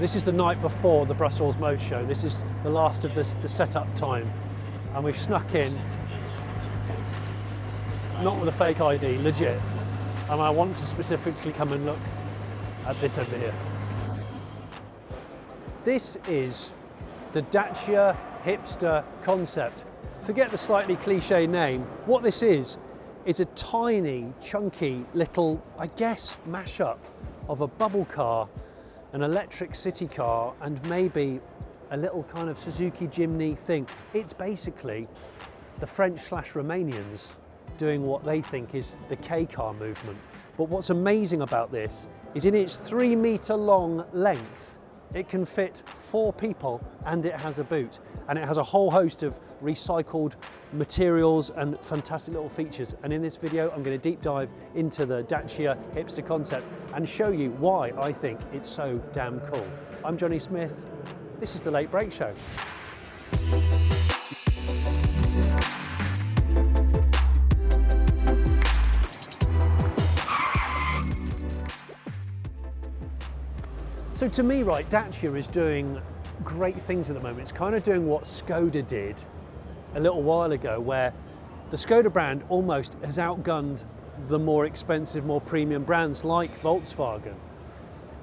this is the night before the Brussels Motor Show. This is the last of the setup time. And we've snuck in, not with a fake ID, legit. And I want to specifically come and look at this over here. This is the Dacia Hipster concept. Forget the slightly cliche name. What this is a tiny, chunky little, I guess, mashup of a bubble car, an electric city car, and maybe a little kind of Suzuki Jimny thing. It's basically the French/Romanians doing what they think is the K-car movement. But what's amazing about this is in its 3 meter long length, it can fit 4 people and it has a boot. And it has a whole host of recycled materials and fantastic little features. And in this video, I'm going to deep dive into the Dacia Hipster concept and show you why I think it's so damn cool. I'm Jonny Smith. This is The Late Break Show. So to me, right, Dacia is doing great things at the moment. It's kind of doing what Skoda did a little while ago, where the Skoda brand almost has outgunned the more expensive, more premium brands like Volkswagen.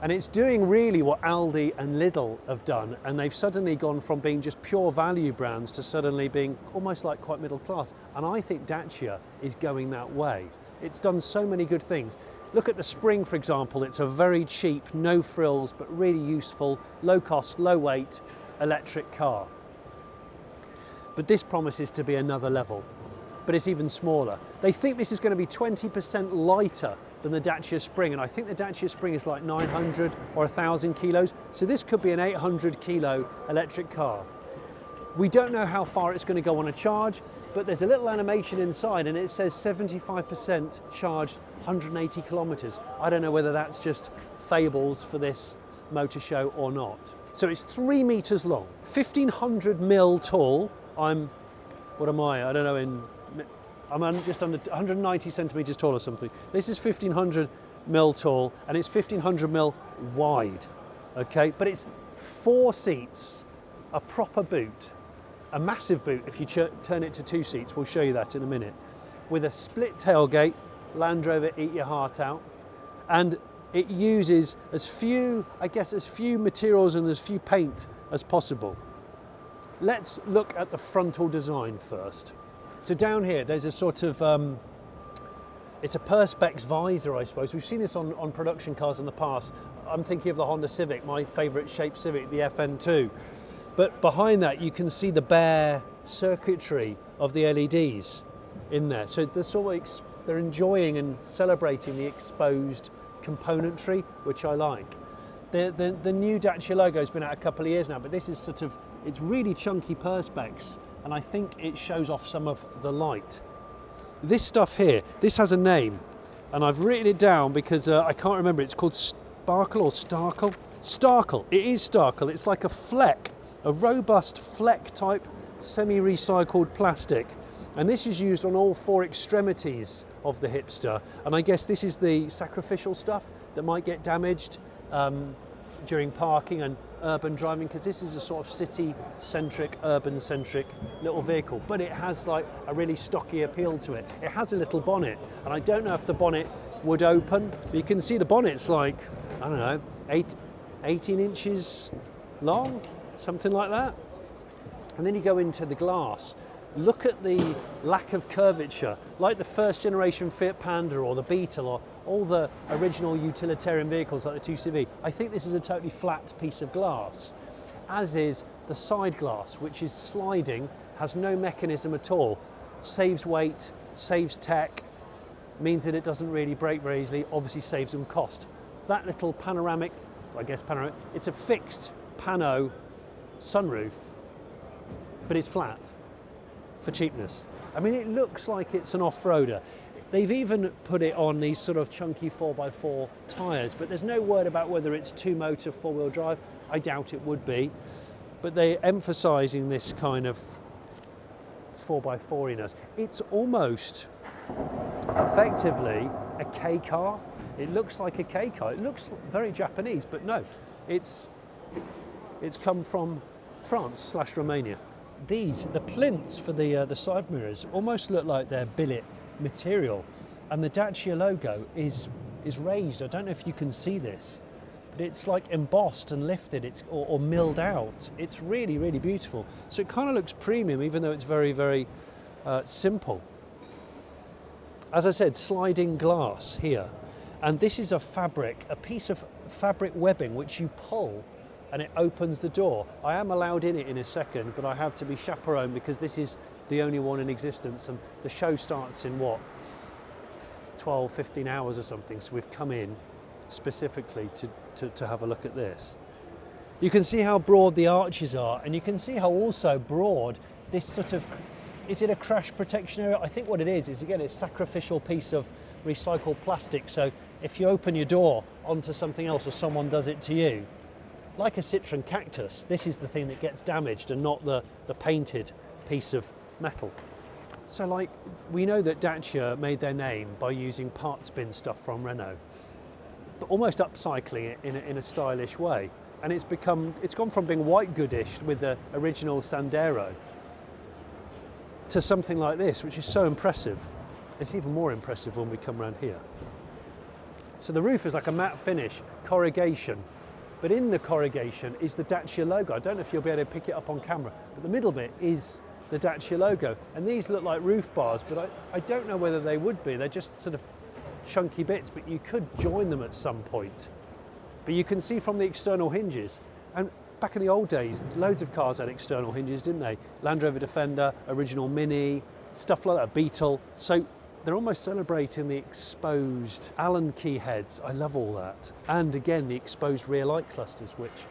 And it's doing really what Aldi and Lidl have done, and they've suddenly gone from being just pure value brands to suddenly being almost like quite middle class. And I think Dacia is going that way. It's done so many good things. Look at the Spring, for example. It's a very cheap, no frills, but really useful, low cost, low weight electric car. But this promises to be another level, but it's even smaller. They think this is going to be 20% lighter than the Dacia Spring, and I think the Dacia Spring is like 900 or 1,000 kilos, so this could be an 800 kilo electric car. We don't know how far it's going to go on a charge, but there's a little animation inside and it says 75% charged 180 kilometers. I don't know whether that's just fables for this motor show or not. So it's 3 meters long, 1,500 mil tall. What am I? I don't know, I'm just under 190 centimeters tall or something. This is 1,500 mil tall and it's 1,500 mil wide, okay? But it's 4 seats, a proper boot, a massive boot if you turn it to 2 seats. We'll show you that in a minute. With a split tailgate, Land Rover eat your heart out. And it uses as few materials and as few paint as possible. Let's look at the frontal design first. So down here, there's a sort of, it's a perspex visor, I suppose. We've seen this on production cars in the past. I'm thinking of the Honda Civic, my favorite shaped Civic, the FN2. But behind that, you can see the bare circuitry of the LEDs in there. So they're enjoying and celebrating the exposed componentry, which I like. The new Dacia logo has been out a couple of years now, but this is it's really chunky perspex, and I think it shows off some of the light. This stuff here, this has a name, and I've written it down because I can't remember. It's called Sparkle or Starkle? Starkle, it is Starkle. It's like a fleck, a robust fleck type semi-recycled plastic. And this is used on all 4 extremities of the Hipster. And I guess this is the sacrificial stuff that might get damaged during parking and urban driving, because this is a sort of city-centric, urban-centric little vehicle. But it has like a really stocky appeal to it. It has a little bonnet, and I don't know if the bonnet would open. But you can see the bonnet's like, I don't know, 18 inches long, something like that. And then you go into the glass. Look at the lack of curvature, like the first generation Fiat Panda or the Beetle or all the original utilitarian vehicles like the 2CV. I think this is a totally flat piece of glass, as is the side glass, which is sliding, has no mechanism at all, saves weight, saves tech, means that it doesn't really break very easily, obviously saves them cost. That little panoramic, it's a fixed pano sunroof, but it's flat. For cheapness. I mean, it looks like it's an off-roader. They've even put it on these sort of chunky 4x4 tyres, but there's no word about whether it's 2-motor, 4-wheel drive. I doubt it would be, but they're emphasising this kind of 4x4-iness. It's almost effectively a K car. It looks like a K car. It looks very Japanese, but no, it's It's come from France/Romania. The plinths for the side mirrors almost look like they're billet material, and the Dacia logo is raised. I don't know if you can see this, but it's like embossed and lifted, or milled out. It's really, really beautiful. So it kind of looks premium, even though it's very, very simple. As I said, sliding glass here, and this is a piece of fabric webbing which you pull and it opens the door. I am allowed in it in a second, but I have to be chaperoned because this is the only one in existence, and the show starts in 12, 15 hours or something, so we've come in specifically to have a look at this. You can see how broad the arches are, and you can see how also broad this sort of, is it a crash protection area? I think what it is again, it's a sacrificial piece of recycled plastic, so if you open your door onto something else or someone does it to you, like a Citroen Cactus, this is the thing that gets damaged and not the painted piece of metal. So like, we know that Dacia made their name by using parts bin stuff from Renault, but almost upcycling it in a stylish way. And it's gone from being white goodish with the original Sandero to something like this, which is so impressive. It's even more impressive when we come around here. So the roof is like a matte finish, corrugation, but in the corrugation is the Dacia logo. I don't know if you'll be able to pick it up on camera, but the middle bit is the Dacia logo. And these look like roof bars, but I don't know whether they would be. They're just sort of chunky bits, but you could join them at some point. But you can see from the external hinges, and back in the old days, loads of cars had external hinges, didn't they? Land Rover Defender, original Mini, stuff like that, Beetle. So they're almost celebrating the exposed Allen key heads. I love all that. And again, the exposed rear light clusters, which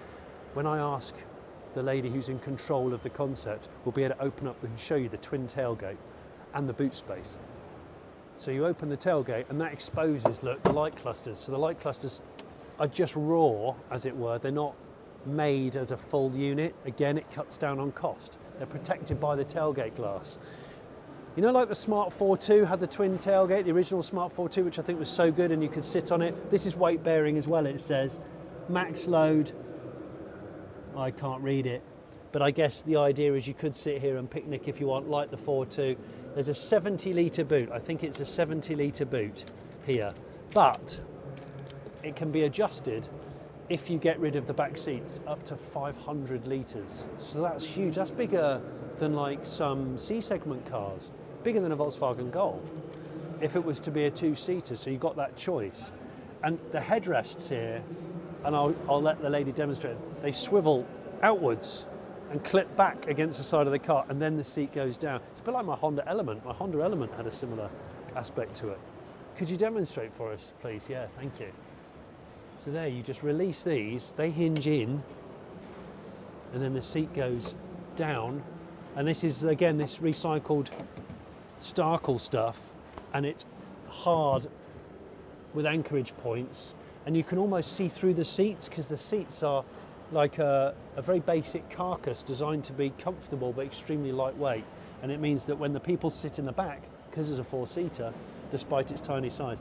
when I ask the lady who's in control of the concept, will be able to open up and show you the twin tailgate and the boot space. So you open the tailgate and that exposes, look, the light clusters. So the light clusters are just raw, as it were. They're not made as a full unit. Again, it cuts down on cost. They're protected by the tailgate glass. You know, like the Smart 4.2 had the twin tailgate, the original Smart 4.2, which I think was so good and you could sit on it. This is weight bearing as well, it says. Max load, I can't read it, but I guess the idea is you could sit here and picnic if you want, like the 4.2. There's a 70 litre boot. I think it's a 70 litre boot here, but it can be adjusted if you get rid of the back seats up to 500 litres. So that's huge. That's bigger than like some C-segment cars, bigger than a Volkswagen Golf, if it was to be a two-seater, so you got that choice. And the headrests here, and I'll let the lady demonstrate, they swivel outwards and clip back against the side of the car, and then the seat goes down. It's a bit like my Honda Element. My Honda Element had a similar aspect to it. Could you demonstrate for us, please? Yeah, thank you. So there, you just release these, they hinge in, and then the seat goes down. And this is, again, this recycled Starkle stuff, and it's hard with anchorage points, and you can almost see through the seats because the seats are like a very basic carcass designed to be comfortable but extremely lightweight. And it means that when the people sit in the back, because it's a four-seater, despite its tiny size,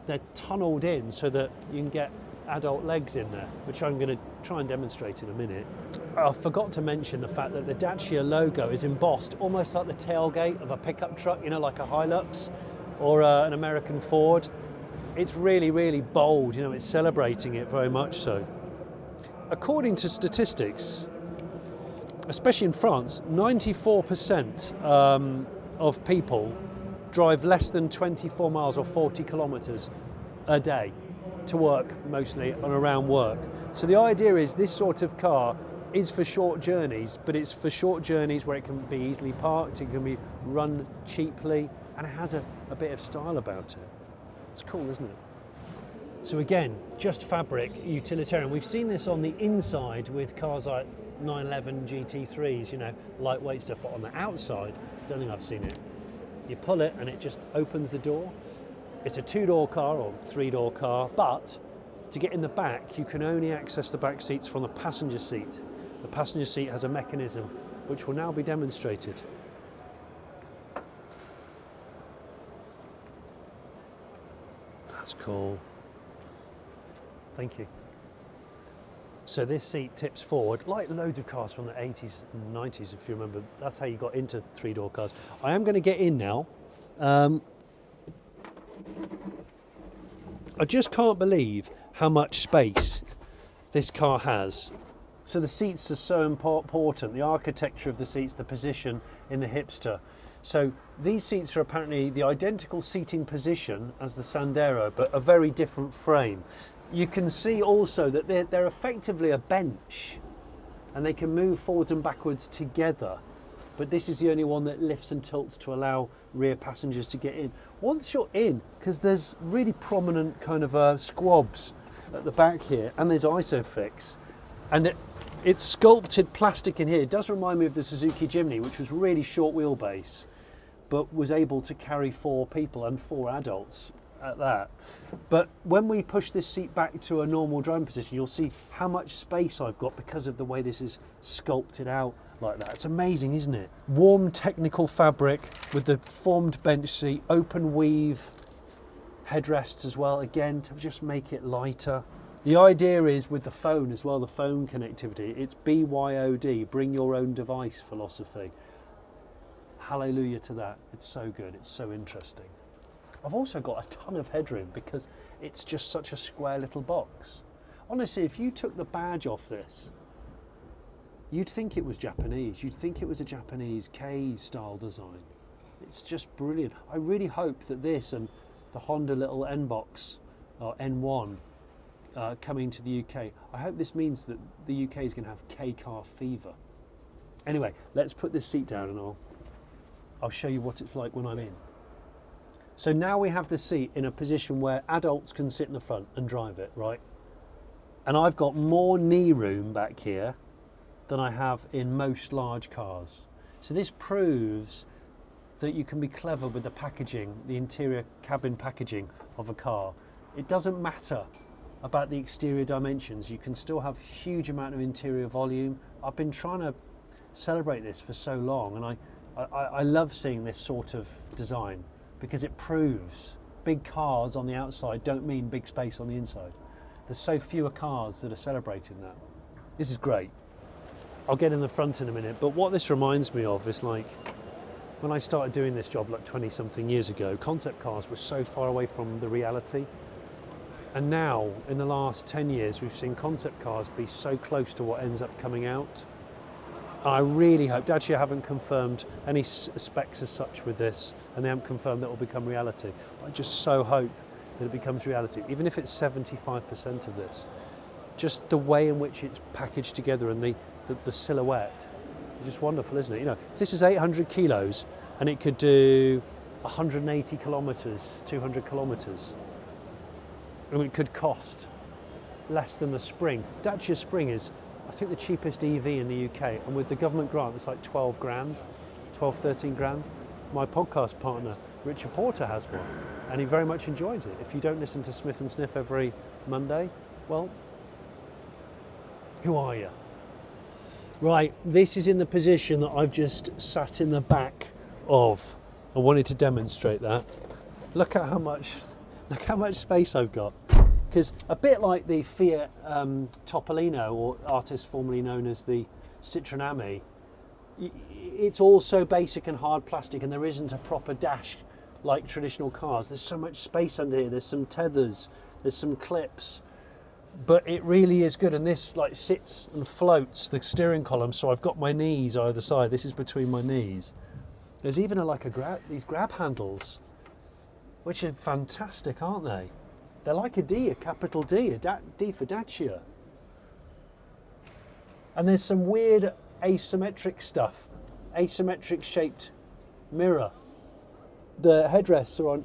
they're tunneled in so that you can get adult legs in there, which I'm going to try and demonstrate in a minute. I forgot to mention the fact that the Dacia logo is embossed almost like the tailgate of a pickup truck, you know, like a Hilux or an American Ford. It's really, really bold, you know, it's celebrating it very much so. According to statistics, especially in France, 94% of people drive less than 24 miles or 40 kilometres a day to work, mostly, and around work. So the idea is this sort of car is for short journeys, but it's for short journeys where it can be easily parked, it can be run cheaply, and it has a bit of style about it. It's cool, isn't it? So again, just fabric, utilitarian. We've seen this on the inside with cars like 911 GT3s, you know, lightweight stuff, but on the outside, don't think I've seen it. You pull it and it just opens the door. It's a two-door car or three-door car, but to get in the back, you can only access the back seats from the passenger seat. The passenger seat has a mechanism which will now be demonstrated. That's cool. Thank you. So this seat tips forward, like loads of cars from the 80s and 90s, if you remember. That's how you got into three-door cars. I am going to get in now. I just can't believe how much space this car has. So the seats are so important, the architecture of the seats, the position in the Hipster. So these seats are apparently the identical seating position as the Sandero, but a very different frame. You can see also that they're effectively a bench, and they can move forwards and backwards together. But this is the only one that lifts and tilts to allow rear passengers to get in. Once you're in, because there's really prominent kind of squabs at the back here, and there's Isofix, and it's sculpted plastic in here. It does remind me of the Suzuki Jimny, which was really short wheelbase, but was able to carry 4 people and 4 adults at that. But when we push this seat back to a normal driving position, you'll see how much space I've got because of the way this is sculpted out like that. It's amazing, isn't it? Warm technical fabric with the formed bench seat, open weave headrests as well, again to just make it lighter. The idea is with the phone as well, the phone connectivity, it's BYOD, bring your own device philosophy. Hallelujah to that. It's so good, it's so interesting. I've also got a ton of headroom because it's just such a square little box. Honestly, if you took the badge off this, you'd think it was Japanese. You'd think it was a Japanese K style design. It's just brilliant. I really hope that this and the Honda little N-Box or N1 coming to the UK, I hope this means that the UK is going to have K-car fever. Anyway, let's put this seat down and I'll show you what it's like when I'm in. So now we have the seat in a position where adults can sit in the front and drive it, right? And I've got more knee room back here than I have in most large cars. So this proves that you can be clever with the packaging, the interior cabin packaging of a car. It doesn't matter about the exterior dimensions. You can still have huge amount of interior volume. I've been trying to celebrate this for so long, and I love seeing this sort of design because it proves big cars on the outside don't mean big space on the inside. There's so fewer cars that are celebrating that. This is great. I'll get in the front in a minute, but what this reminds me of is like when I started doing this job like 20 something years ago, concept cars were so far away from the reality. And now, in the last 10 years, we've seen concept cars be so close to what ends up coming out. I really hope, Dacia haven't confirmed any specs as such with this, and they haven't confirmed that it will become reality. But I just so hope that it becomes reality, even if it's 75% of this. Just the way in which it's packaged together and the silhouette is just wonderful, isn't it? You know, if this is 800 kilos and it could do 180 kilometers, 200 kilometers, and it could cost less than the Spring. Dacia Spring is, I think, the cheapest EV in the UK, and with the government grant it's like 12 grand, 12, 13 grand. My podcast partner Richard Porter has one and he very much enjoys it. If you don't listen to Smith and Sniff every Monday, well, who are you? Right, this is in the position that I've just sat in the back of. I wanted to demonstrate that. Look how much space I've got. Because a bit like the Fiat Topolino, or artist formerly known as the Citroen Ami, it's all so basic and hard plastic, and there isn't a proper dash like traditional cars. There's so much space under here. There's some tethers, there's some clips, but it really is good. And this like sits and floats the steering column, so I've got my knees either side. This is between my knees. There's even these grab handles, which are fantastic, aren't they? They're like a D, a capital D, a D for Dacia. And there's some weird asymmetric stuff, asymmetric shaped mirror. The headrests are on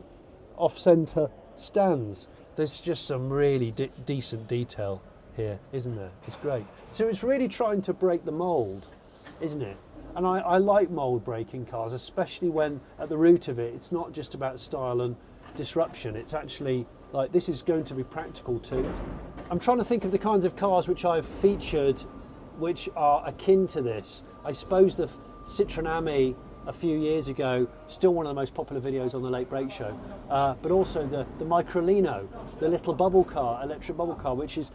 off-centre stands. There's just some really decent detail here, isn't there? It's great. So it's really trying to break the mould, isn't it? And I like mould breaking cars, especially when at the root of it, it's not just about style and disruption. It's actually like, this is going to be practical too. I'm trying to think of the kinds of cars which I've featured which are akin to this. I suppose the Citroen Ami a few years ago, still one of the most popular videos on the Late Break Show, but also the Microlino, the little bubble car, electric bubble car, which is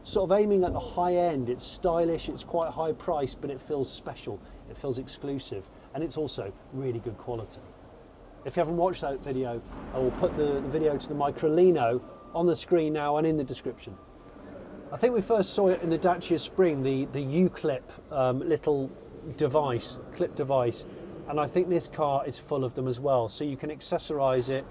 sort of aiming at the high end. It's stylish, it's quite high priced, but it feels special, it feels exclusive, and it's also really good quality. If you haven't watched that video, I will put the video to the Microlino on the screen now and in the description. I think we first saw it in the Dacia Spring, the U-clip little device, clip device, and I think this car is full of them as well. So you can accessorize it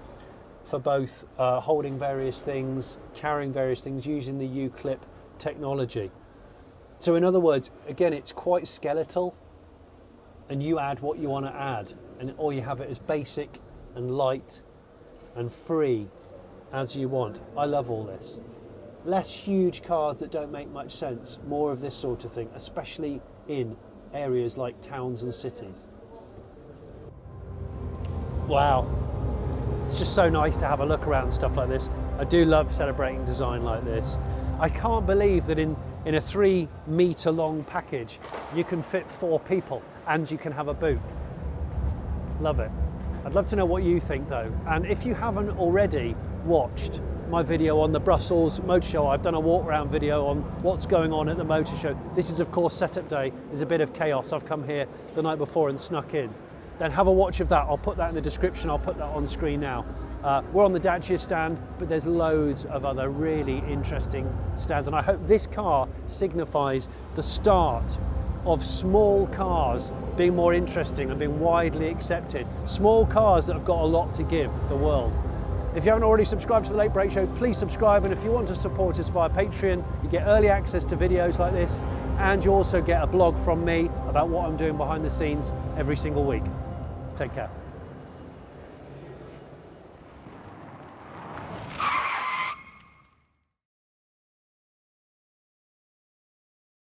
for both holding various things, carrying various things, using the U-clip technology. So in other words, again, it's quite skeletal, and you add what you want to add, or you have it as basic and light and free as you want. I love all this. Less huge cars that don't make much sense, more of this sort of thing, especially in areas like towns and cities. Wow, it's just so nice to have a look around stuff like this. I do love celebrating design like this. I can't believe that in a 3 metre long package you can fit 4 people and you can have a boot. Love it. I'd love to know what you think though, and if you haven't already watched my video on the Brussels Motor Show, I've done a walk around video on what's going on at the Motor Show. This is of course setup day, there's a bit of chaos. I've come here the night before and snuck in. Then have a watch of that. I'll put that in the description, I'll put that on screen now. We're on the Dacia stand, but there's loads of other really interesting stands, and I hope this car signifies the start of small cars being more interesting and being widely accepted. Small cars that have got a lot to give the world. If you haven't already subscribed to The Late Break Show, please subscribe, and if you want to support us via Patreon, you get early access to videos like this, and you also get a blog from me about what I'm doing behind the scenes every single week. Take care.